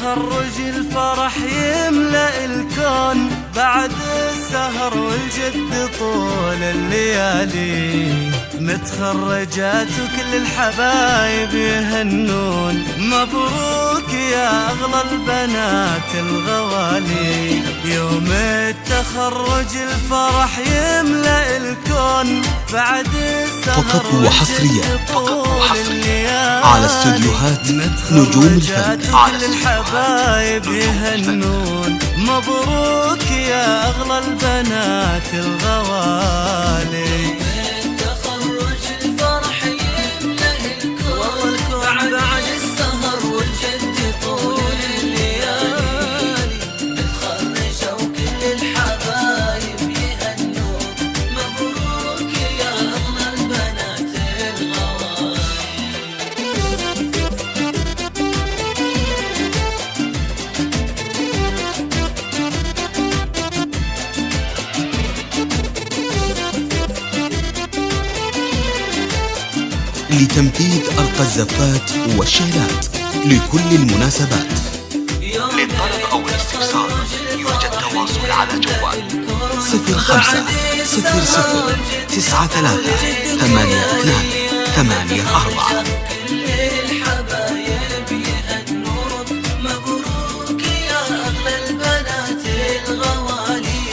تخرج الفرح يملأ الكون، بعد السهر والجد طول الليالي. متخرجات وكل الحبايب يهنون، مبروك يا أغلى البنات الغوالي. يوم التخرج الفرح يملأ الكون، بعد السهر فقط وحصريا على استوديوهات نجوم الفن. على الحبايب يهنون، مبروك يا أغلى البنات الغوالي. تخرج الفرح يملأ الكون، بعد السهر والجد طول الليالي. متخرجة وكل الحبايب يهنون، مبروك يا أغلى البنات الغوالي. لتنفيذ أرقى الزفات والشيلات لكل المناسبات. للطلب أو الاستفسار يرجى التواصل على جوال 0500 93 82 84. كل الحبايب يهنون، مبروك يا أغلى البنات الغوالي.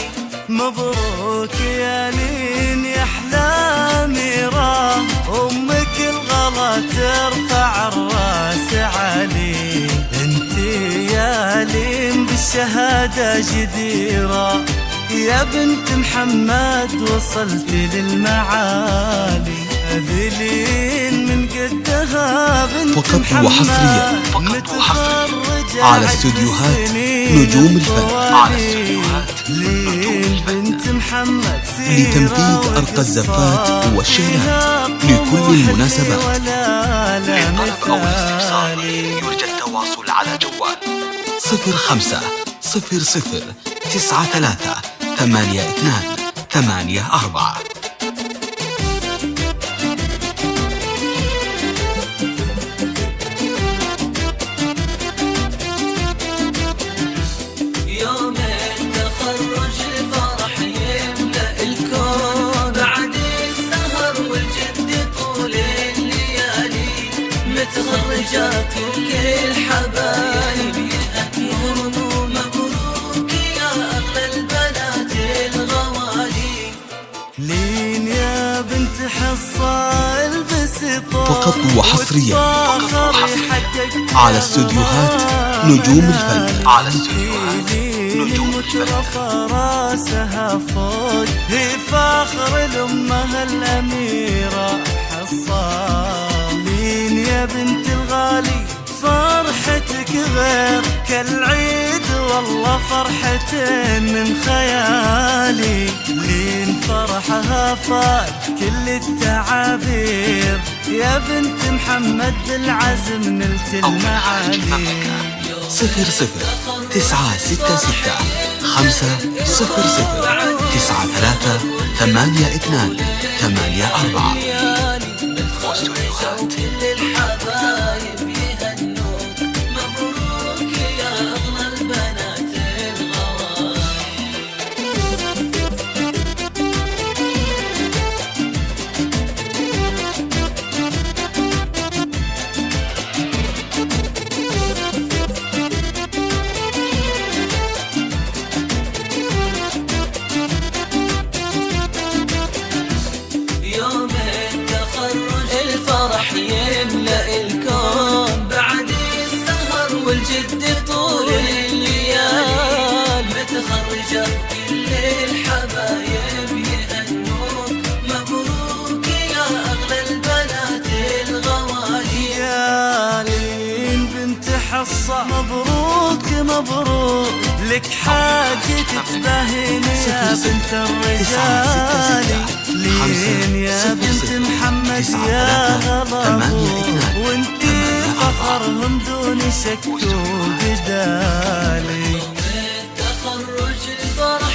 مبروك يا لين يا أحلامي راه، أمك الغلا ترفع الراس عالي. انتي يا لين بالشهادة جديرة، يا بنت محمد وصلتي للمعالي. ذلين من قدها بنت فقط محمد، وحصريا على استوديوهات نجوم الفن. لين بنت محمد لتنفيذ أرقى الزفات والشيلات لكل المناسبات. للطلب أو الاستفسار يرجى التواصل على جوال 0500 93 82 84. يوم التخرج الفرح يملأ الكون، بعد السهر والجد طول الليالي. متخرجات وكل حبايب يهنون، مبروك يا أغلى البنات الغوالي. لين يا بنت حصة البسي طول، فقط وحصريا على استوديوهات نجوم الفن. على استوديوهات نجوم الفن. راسها فوق، هي فاخر الأمة الأميرة حصة. لين يا بنت الغالي فرحتك غير كالعيد، والله فرحتين من خيالي. لين فرحها فات كل التعابير، يا بنت محمد بالعزم نلت المعالي. 00 966 500 93 82 84. واستوديوهات كل الحبايب يهنون، مبروك يا أغلى البنات الغوالي. يوم التخرج الفرح يملأ الكون، بعد السهر والجد طول الليالي. متخرجة كل الحبايب يهنون، مبروك يا أغلى البنات الغوالي. يا لين بنت حصة مبروك مبروك، لك حاجة تتباهيني يا بنت الرجال. لين يا بنت محمد يا غلا، وانتي فخرهم دون شك وجدال. تخرج الفرح